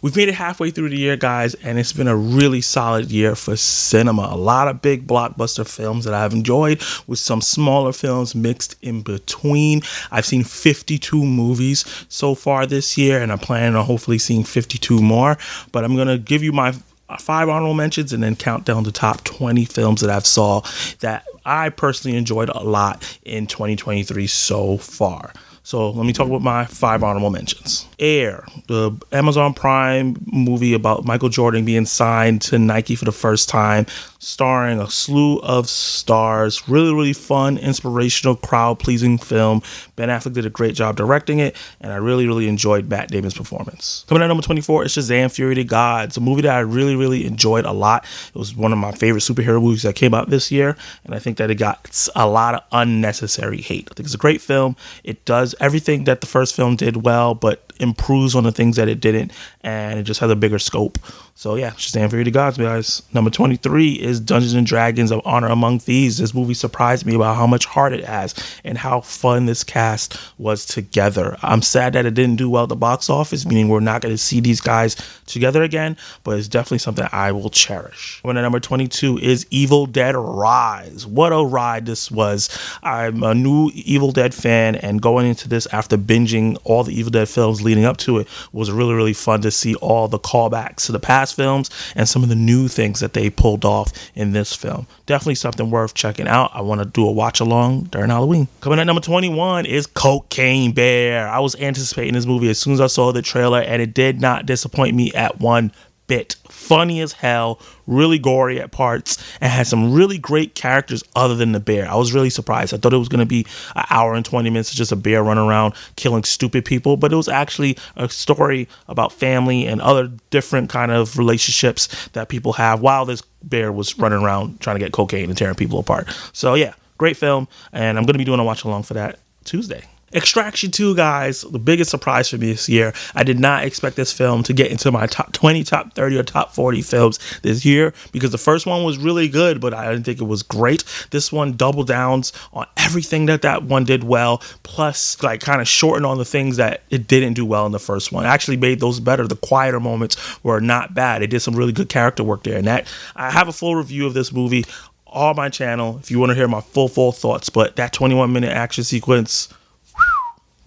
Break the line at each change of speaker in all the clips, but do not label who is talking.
We've made it halfway through the year, guys, and it's been a really solid year for cinema. A lot of big blockbuster films that I've enjoyed, with some smaller films mixed in between. I've seen 52 movies so far this year, and I'm planning on hopefully seeing 52 more. But I'm going to give you my 5 honorable mentions and then count down the top 20 films that I've saw that I personally enjoyed a lot in 2023 so far. So let me talk about my 5 honorable mentions. Air, the Amazon Prime movie about Michael Jordan being signed to Nike for the first time, starring a slew of stars. Really, really fun, inspirational, crowd-pleasing film. Ben Affleck did a great job directing it, and I really, really enjoyed Matt Damon's performance. Coming at number 24 is Shazam! Fury of the Gods, a movie that I really, really enjoyed a lot. It was one of my favorite superhero movies that came out this year, and I think that it got a lot of unnecessary hate. I think it's a great film. It does everything that the first film did well, but improves on the things that it didn't, and it just has a bigger scope. So yeah, Shazam! Fury of the Gods, guys. Number 23 is Dungeons and Dragons of Honor Among Thieves. This movie surprised me about how much heart it has and how fun this cast was together. I'm sad that it didn't do well at the box office, meaning we're not going to see these guys together again, but it's definitely something I will cherish. When at number 22 is Evil Dead Rise. What a ride this was. I'm a new Evil Dead fan, and going into this after binging all the Evil Dead films leading up to it was really, really fun to see all the callbacks to the past films and some of the new things that they pulled off in this film. Definitely something worth checking out. I want to do a watch along during Halloween. Coming at number 21 is Cocaine Bear. I was anticipating this movie as soon as I saw the trailer, and it did not disappoint me at one bit. Funny as hell, really gory at parts, and had some really great characters other than the bear. I was really surprised. I thought it was going to be an hour and 20 minutes of just a bear running around killing stupid people, but it was actually a story about family and other different kind of relationships that people have while this bear was running around trying to get cocaine and tearing people apart. So yeah, great film, and I'm going to be doing a watch along for that Tuesday. Extraction 2, guys, the biggest surprise for me this year. I did not expect this film to get into my top 20, top 30, or top 40 films this year, because the first one was really good, but I didn't think it was great. This one double downs on everything that one did well, plus like kind of shortened on the things that it didn't do well in the first one. It actually made those better. The quieter moments were not bad. It did some really good character work there, and that I have a full review of this movie on my channel if you want to hear my full thoughts. But that 21-minute action sequence,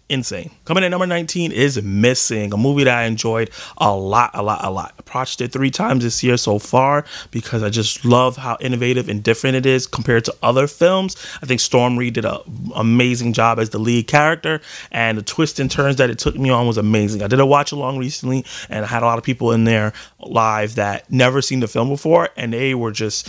insane. Coming at number 19 is Missing, a movie that I enjoyed a lot. I watched it 3 times this year so far because I just love how innovative and different it is compared to other films. I think Storm Reed did an amazing job as the lead character, and the twists and turns that it took me on was amazing. I did a watch along recently, and I had a lot of people in there live that never seen the film before, and they were just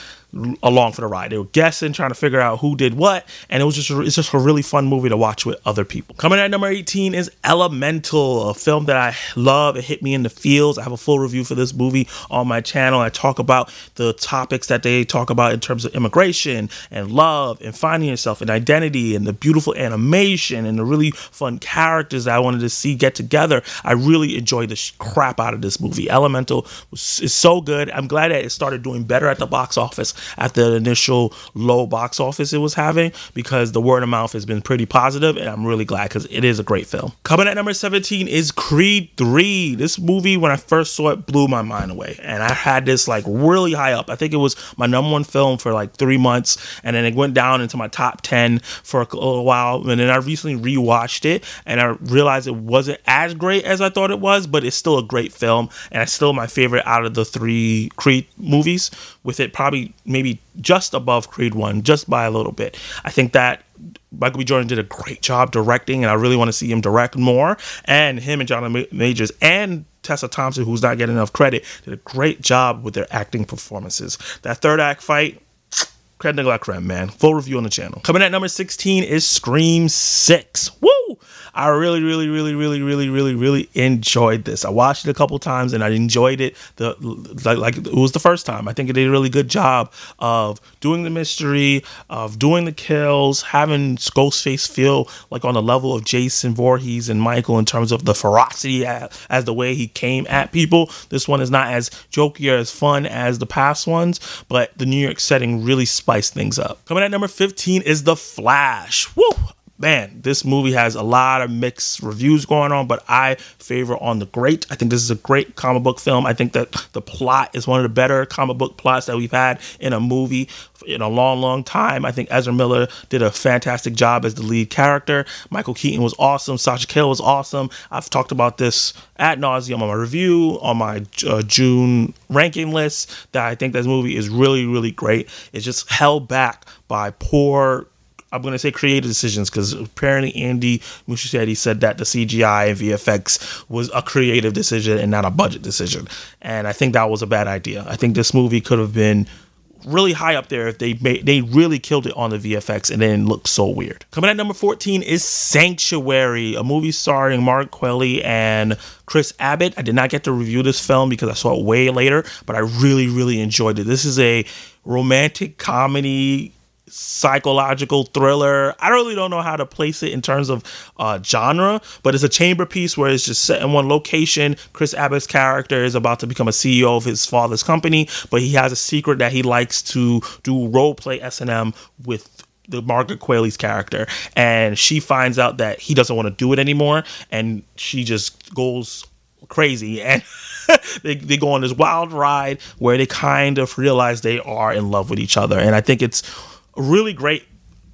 along for the ride. They were guessing, trying to figure out who did what, and it's just a really fun movie to watch with other people. Coming at number 18 is Elemental, a film that I love. It hit me in the feels. I have a full review for this movie on my channel. I talk about the topics that they talk about in terms of immigration and love and finding yourself and identity, and the beautiful animation and the really fun characters that I wanted to see get together. I really enjoyed the crap out of this movie. Elemental is so good. I'm glad that it started doing better at the box office after the initial low box office it was having, because the word of mouth has been pretty positive, and I'm really glad because it is a great film. Coming at number 17 is Creed 3. This movie, when I first saw it, blew my mind away, and I had this like really high up. I think it was my number 1 film for like 3 months, and then it went down into my top 10 for a little while, and then I recently rewatched it, and I realized it wasn't as great as I thought it was, but it's still a great film, and it's still my favorite out of the 3 Creed movies, with it probably maybe just above Creed 1, just by a little bit. I think that Michael B. Jordan did a great job directing, and I really want to see him direct more. And him and Jonathan Majors and Tessa Thompson, who's not getting enough credit, did a great job with their acting performances. That third act fight, creme de la creme, man. Full review on the channel. Coming at number 16 is Scream 6. Woo! I really enjoyed this. I watched it a couple times, and I enjoyed it like it was the first time. I think it did a really good job of doing the mystery, of doing the kills, having Ghostface feel like on the level of Jason Voorhees and Michael in terms of the ferocity as the way he came at people. This one is not as jokey or as fun as the past ones, but the New York setting really spiced things up. Coming at number 15 is The Flash. Woo! man, this movie has a lot of mixed reviews going on, but I favor On the Great. I think this is a great comic book film. I think that the plot is one of the better comic book plots that we've had in a movie in a long, long time. I think Ezra Miller did a fantastic job as the lead character. Michael Keaton was awesome. Sasha Calle was awesome. I've talked about this ad nauseum on my review, on my June ranking list, that I think this movie is really, really great. It's just held back by poor, I'm going to say, creative decisions, because apparently Andy Muschietti said that the CGI and VFX was a creative decision and not a budget decision. And I think that was a bad idea. I think this movie could have been really high up there if they really killed it on the VFX and then looked so weird. Coming at number 14 is Sanctuary, a movie starring Mark Qualley and Chris Abbott. I did not get to review this film because I saw it way later, but I really, really enjoyed it. This is a romantic comedy, psychological thriller. I really don't know how to place it in terms of genre, but it's a chamber piece where it's just set in one location. Chris Abbott's character is about to become a CEO of his father's company, but he has a secret that he likes to do role play S&M with the Margaret Qualley's character, and she finds out that he doesn't want to do it anymore, and she just goes crazy, and they go on this wild ride where they kind of realize they are in love with each other. And I think it's a really great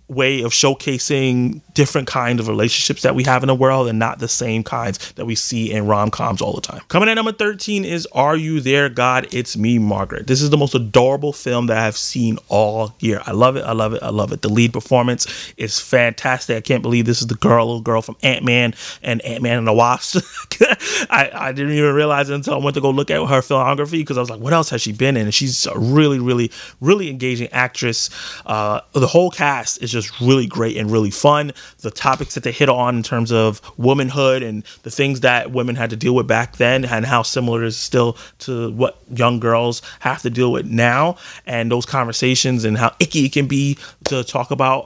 way of showcasing different kinds of relationships that we have in the world and not the same kinds that we see in rom-coms all the time. Coming at number 13 is Are You There, God? It's Me, Margaret. This is the most adorable film that I've seen all year. I love it. I love it. I love it. The lead performance is fantastic. I can't believe this is the little girl from Ant-Man and Ant-Man and the Wasp. I didn't even realize it until I went to go look at her filmography, because I was like, what else has she been in? And she's a really, really, really engaging actress. The whole cast is just really great and really fun. The topics that they hit on in terms of womanhood and the things that women had to deal with back then, and how similar it is still to what young girls have to deal with now, and those conversations and how icky it can be to talk about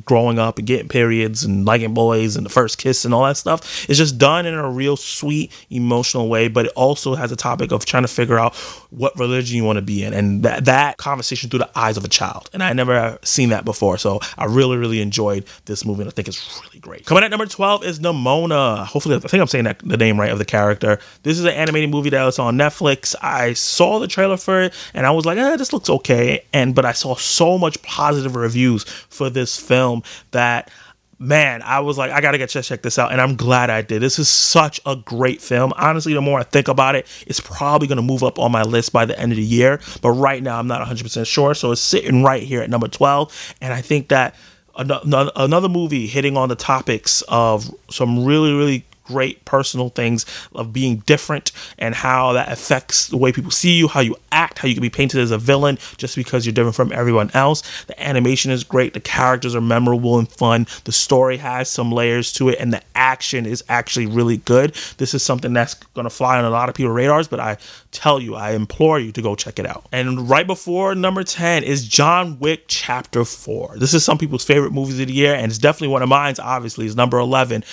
growing up and getting periods and liking boys and the first kiss and all that stuff. It's just done in a real sweet, emotional way, but it also has a topic of trying to figure out what religion you want to be in, and that conversation through the eyes of a child. And I never seen that before, so I really, really enjoyed this movie, and I think it's really great. Coming at number 12 is Nimona. Hopefully, I think I'm saying the name right of the character. This is an animated movie that was on Netflix. I saw the trailer for it, and I was like, this looks okay. But I saw so much positive reviews for this film that, man, I was like, I gotta check this out, and I'm glad I did. This is such a great film. Honestly, the more I think about it, it's probably gonna move up on my list by the end of the year, but right now I'm not 100% sure, so it's sitting right here at number 12. And I think that another movie hitting on the topics of some really, really great personal things of being different and how that affects the way people see you, how you act, how you can be painted as a villain just because you're different from everyone else. The animation is great. The characters are memorable and fun. The story has some layers to it, and the action is actually really good. This is something that's going to fly on a lot of people's radars, but I tell you, I implore you to go check it out. And right before number 10 is John Wick Chapter 4. This is some people's favorite movies of the year, and it's definitely one of mine. Obviously, it's number 11.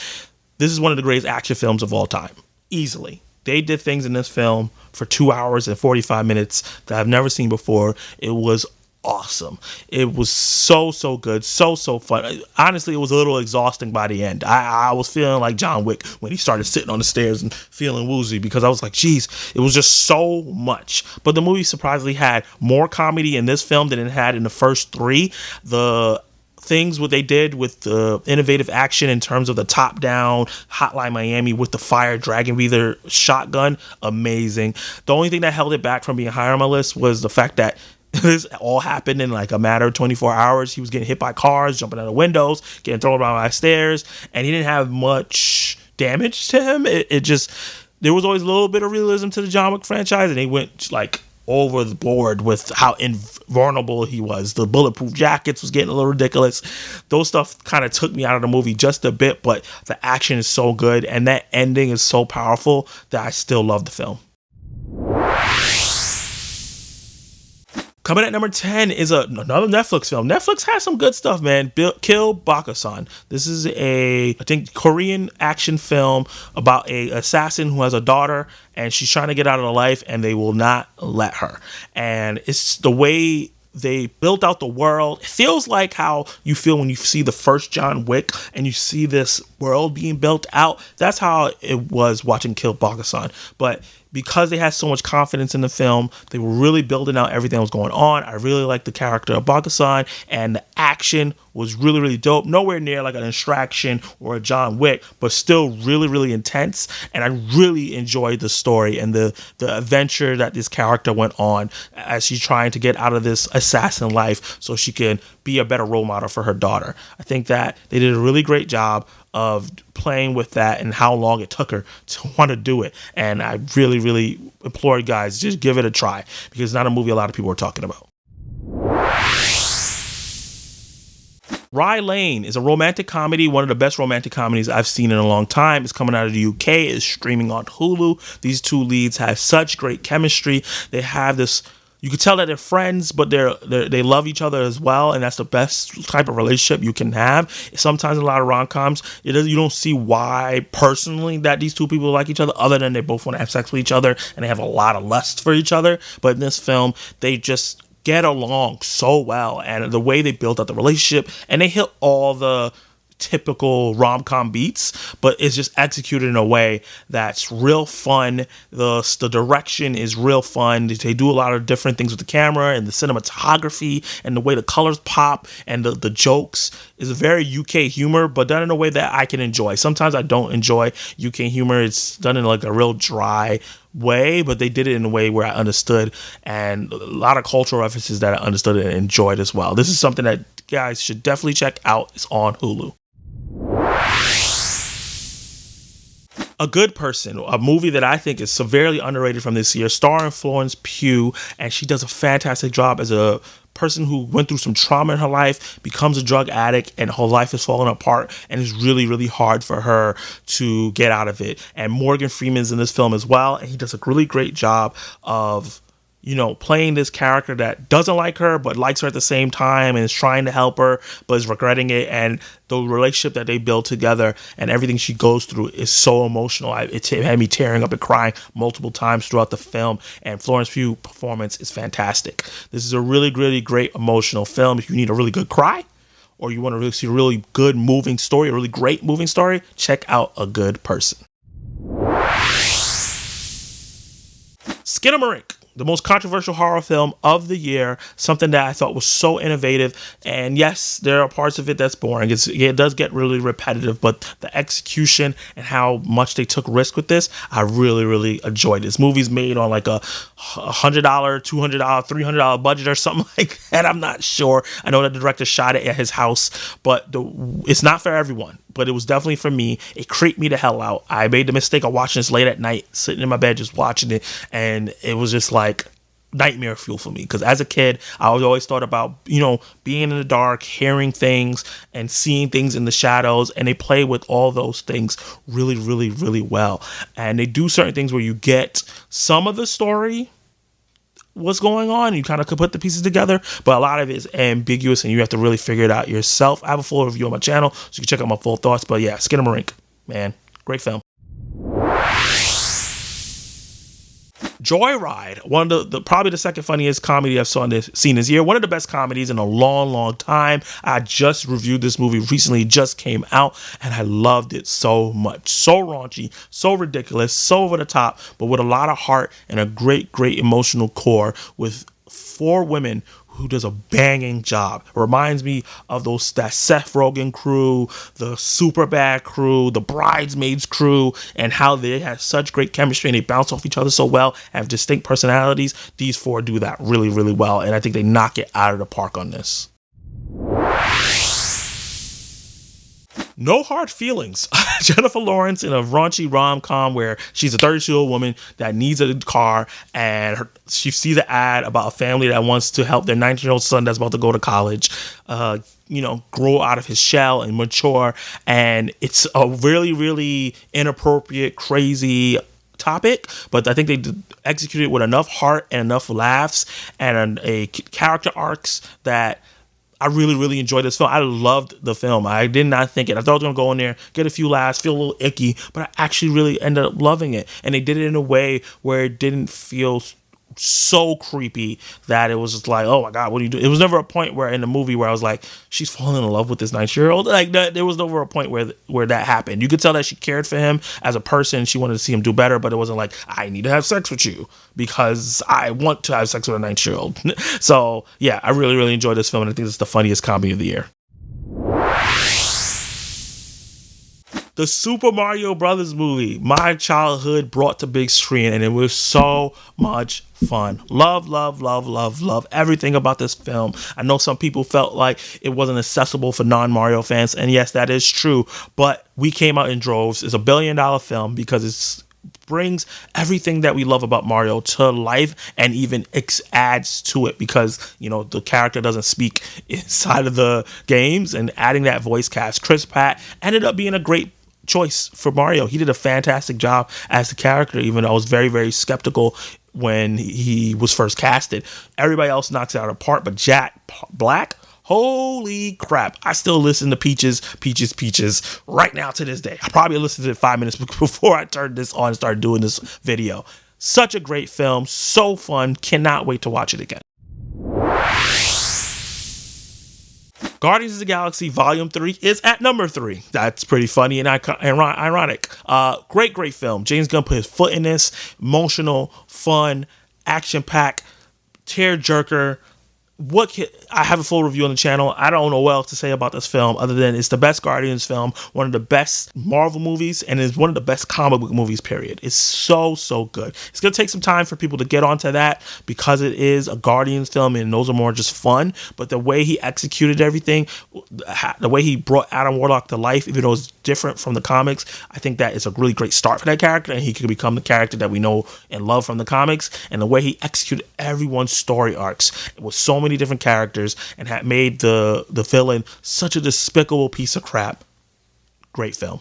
This is one of the greatest action films of all time. Easily. They did things in this film for 2 hours and 45 minutes that I've never seen before. It was awesome. It was so good. So fun. Honestly, it was a little exhausting by the end. I was feeling like John Wick when he started sitting on the stairs and feeling woozy, because I was like, geez, it was just so much. But the movie surprisingly had more comedy in this film than it had in the first three. The things what they did with the innovative action in terms of the top down Hotline Miami with the fire dragon breather shotgun, amazing. The only thing that held it back from being higher on my list was the fact that this all happened in like a matter of 24 hours. He was getting hit by cars, jumping out of windows, getting thrown around by stairs, and he didn't have much damage to him. It just, there was always a little bit of realism to the John Wick franchise, and he went like over the board with how invulnerable he was. The bulletproof jackets was getting a little ridiculous. Those stuff kind of took me out of the movie just a bit, but the action is so good, and that ending is so powerful that I still love the film. Coming at number 10 is another Netflix film. Netflix has some good stuff, man. Kill Bakusan. This is I think, Korean action film about a assassin who has a daughter, and she's trying to get out of the life, and they will not let her. And it's the way They built out the world. It feels like how you feel when you see the first John Wick and you see this world being built out. That's how it was watching Kill Bakasan. But because they had so much confidence in the film, they were really building out everything that was going on. I really liked the character of Bakasan, and the action was really, really dope. Nowhere near like an Extraction or a John Wick, but still really, really intense. And I really enjoyed the story and the adventure that this character went on as she's trying to get out of this assassin life so she can be a better role model for her daughter. I think that they did a really great job of playing with that and how long it took her to want to do it. And I really, really implore you guys, just give it a try, because it's not a movie a lot of people are talking about. Rye Lane is a romantic comedy, one of the best romantic comedies I've seen in a long time. It's coming out of the UK. It's streaming on Hulu. These two leads have such great chemistry. They have this, you can tell that they're friends, but they love each other as well, and that's the best type of relationship you can have. Sometimes in a lot of rom-coms, you don't see why personally that these two people like each other than they both want to have sex with each other and they have a lot of lust for each other. But in this film, they just get along so well, and the way they built up the relationship, and they hit all the typical rom-com beats, but it's just executed in a way that's real fun. The direction is real fun. They do a lot of different things with the camera and the cinematography and the way the colors pop, and the jokes is very UK humor, but done in a way that I can enjoy. Sometimes I don't enjoy UK humor. It's done in like a real dry way, but they did it in a way where I understood, and a lot of cultural references that I understood and enjoyed as well. This is something that guys should definitely check out. It's on Hulu. A Good Person, a movie that I think is severely underrated from this year, starring Florence Pugh, and she does a fantastic job as a person who went through some trauma in her life, becomes a drug addict, and her life is falling apart, and it's really, really hard for her to get out of it. And Morgan Freeman's in this film as well, and he does a really great job of, you know, playing this character that doesn't like her but likes her at the same time and is trying to help her but is regretting it. And the relationship that they build together and everything she goes through is so emotional. It had me tearing up and crying multiple times throughout the film, and Florence Pugh's performance is fantastic. This is a really, really great emotional film. If you need a really good cry, or you want to really see a really good moving story, a really great moving story, check out A Good Person. Skinamarink, the most controversial horror film of the year, something that I thought was so innovative. And yes, there are parts of it that's boring. It does get really repetitive, but the execution and how much they took risk with this, I really, really enjoyed. This movie's made on like a $100, $200, $300 budget or something like that. I'm not sure. I know the director shot it at his house, but it's not for everyone. But it was definitely for me. It creeped me the hell out. I made the mistake of watching this late at night, sitting in my bed just watching it, and it was just like nightmare fuel for me. Because as a kid, I always thought about, you know, being in the dark, hearing things, and seeing things in the shadows, and they play with all those things really, really, really well. And they do certain things where you get some of the story, what's going on, you kind of could put the pieces together, but a lot of it is ambiguous and you have to really figure it out yourself. I have a full review on my channel, so you can check out my full thoughts. But yeah, Skinamarink, man, great film. Joyride, one of the probably the second funniest comedy I've seen this year. One of the best comedies in a long, long time. I just reviewed this movie recently, just came out, and I loved it so much. So raunchy, so ridiculous, so over the top, but with a lot of heart and a great, great emotional core with 4 women who does a banging job. It reminds me of that Seth Rogen crew, the Superbad crew, the Bridesmaids crew, and how they have such great chemistry and they bounce off each other so well, have distinct personalities. These 4 do that really, really well, and I think they knock it out of the park on this. No Hard Feelings. Jennifer Lawrence in a raunchy rom-com where she's a 32-year-old woman that needs a car, and she sees an ad about a family that wants to help their 19-year-old son that's about to go to college, grow out of his shell and mature. And it's a really, really inappropriate, crazy topic, but I think they executed it with enough heart and enough laughs and a character arcs that I really, really enjoyed this film. I loved the film. I did not think it. I thought I was going to go in there, get a few laughs, feel a little icky, but I actually really ended up loving it. And they did it in a way where it didn't feel so creepy that it was just like, oh my God, what do you do? It was never a point where in the movie where I was like, she's falling in love with this 9-year-old. Like that, there was never a point where that happened. You could tell that she cared for him as a person. She wanted to see him do better, but it wasn't like, I need to have sex with you because I want to have sex with a 9-year-old. So yeah, I really, really enjoyed this film, and I think it's the funniest comedy of the year. The Super Mario Brothers movie, my childhood brought to big screen, and it was so much fun. Love, love, love, love, love everything about this film. I know some people felt like it wasn't accessible for non-Mario fans, and yes, that is true, but we came out in droves. It's a $1 billion film because it brings everything that we love about Mario to life, and even adds to it because, you know, the character doesn't speak inside of the games, and adding that voice cast. Chris Pratt ended up being a great choice for Mario. He did a fantastic job as the character, even though I was very, very skeptical when he was first casted. Everybody else knocks it out of the park, but Jack Black, holy crap. I still listen to Peaches right now to this day. I probably listened to it 5 minutes before I turned this on and started doing this video. Such a great film, so fun. Cannot wait to watch it again. Guardians of the Galaxy Volume 3 is at number 3. That's pretty funny and ironic. Great film. James Gunn put his foot in this. Emotional, fun, action-packed, tear-jerker. I have a full review on the channel. I don't know what else to say about this film other than it's the best Guardians film, one of the best Marvel movies, and it's one of the best comic book movies, period. It's so good. It's going to take some time for people to get onto that because it is a Guardians film and those are more just fun, but the way he executed everything, the way he brought Adam Warlock to life, even though it's different from the comics, I think that is a really great start for that character, and he could become the character that we know and love from the comics. And the way he executed everyone's story arcs with so many different characters and had made the villain such a despicable piece of crap. Great film.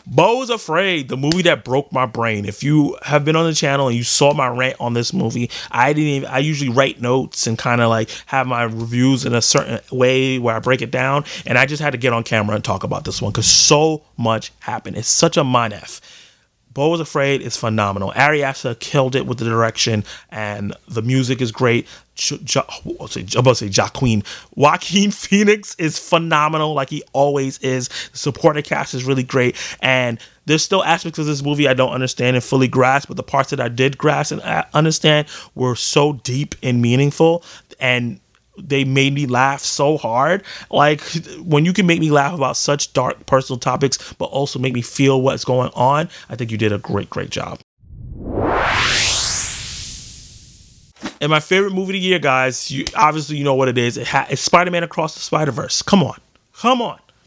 Beau is Afraid, the movie that broke my brain. If you have been on the channel and you saw my rant on this movie, I usually write notes and kind of like have my reviews in a certain way where I break it down, and I just had to get on camera and talk about this one because so much happened. It's such a mind F. Beau is Afraid is phenomenal. Ari Aster killed it with the direction, and the music is great. I'm about to say Joaquin Phoenix is phenomenal, like he always is. The supporting cast is really great, and there's still aspects of this movie I don't understand and fully grasp, but the parts that I did grasp and understand were so deep and meaningful, and they made me laugh so hard. Like, when you can make me laugh about such dark personal topics but also make me feel what's going on, I think you did a great job. And my favorite movie of the year, guys, obviously you know what it is. It's Spider-Man Across the Spider-Verse. Come on.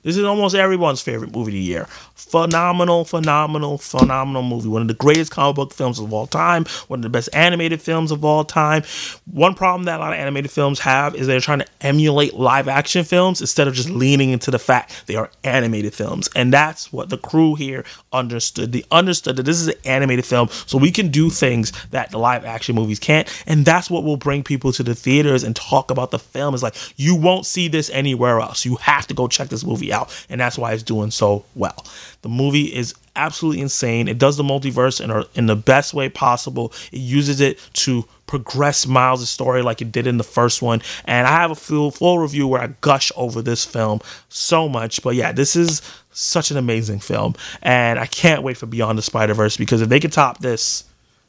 This is almost everyone's favorite movie of the year. Phenomenal movie. One of the greatest comic book films of all time. One of the best animated films of all time. One problem that a lot of animated films have is they're trying to emulate live action films instead of just leaning into the fact they are animated films. And that's what the crew here understood. They understood that this is an animated film, so we can do things that the live action movies can't. And that's what will bring people to the theaters and talk about the film. It's like, you won't see this anywhere else. You have to go check this movie out, and that's why it's doing so well. The movie is absolutely insane. It does the multiverse in the best way possible. It uses it to progress Miles' story like it did in the first one, and I have a full review where I gush over this film so much. But yeah, this is such an amazing film, and I can't wait for Beyond the Spider-Verse, because if they can top this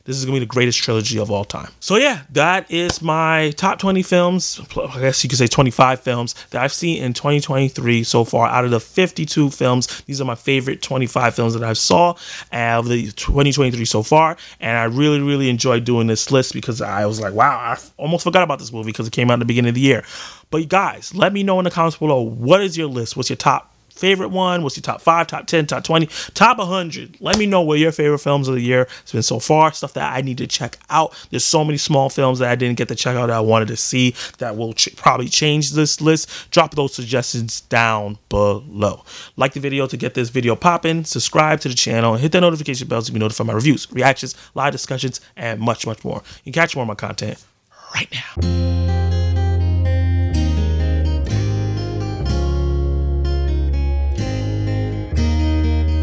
is going to be the greatest trilogy of all time. So yeah, that is my top 20 films, I guess you could say 25 films that I've seen in 2023 so far. Out of the 52 films, these are my favorite 25 films that I saw of the 2023 so far. And I really enjoyed doing this list because I was like, wow, I almost forgot about this movie because it came out in the beginning of the year. But guys, let me know in the comments below, what is your list? What's your top favorite one? What's your top 5, top 10, top 20, top 100? Let me know what your favorite films of the year has been so far, stuff that I need to check out. There's so many small films that I didn't get to check out that I wanted to see that will probably change this list. Drop those suggestions down below. Like the video to get this video popping, subscribe to the channel, and hit that notification bell to be notified of my reviews, reactions, live discussions, and much more. You can catch more of my content right now.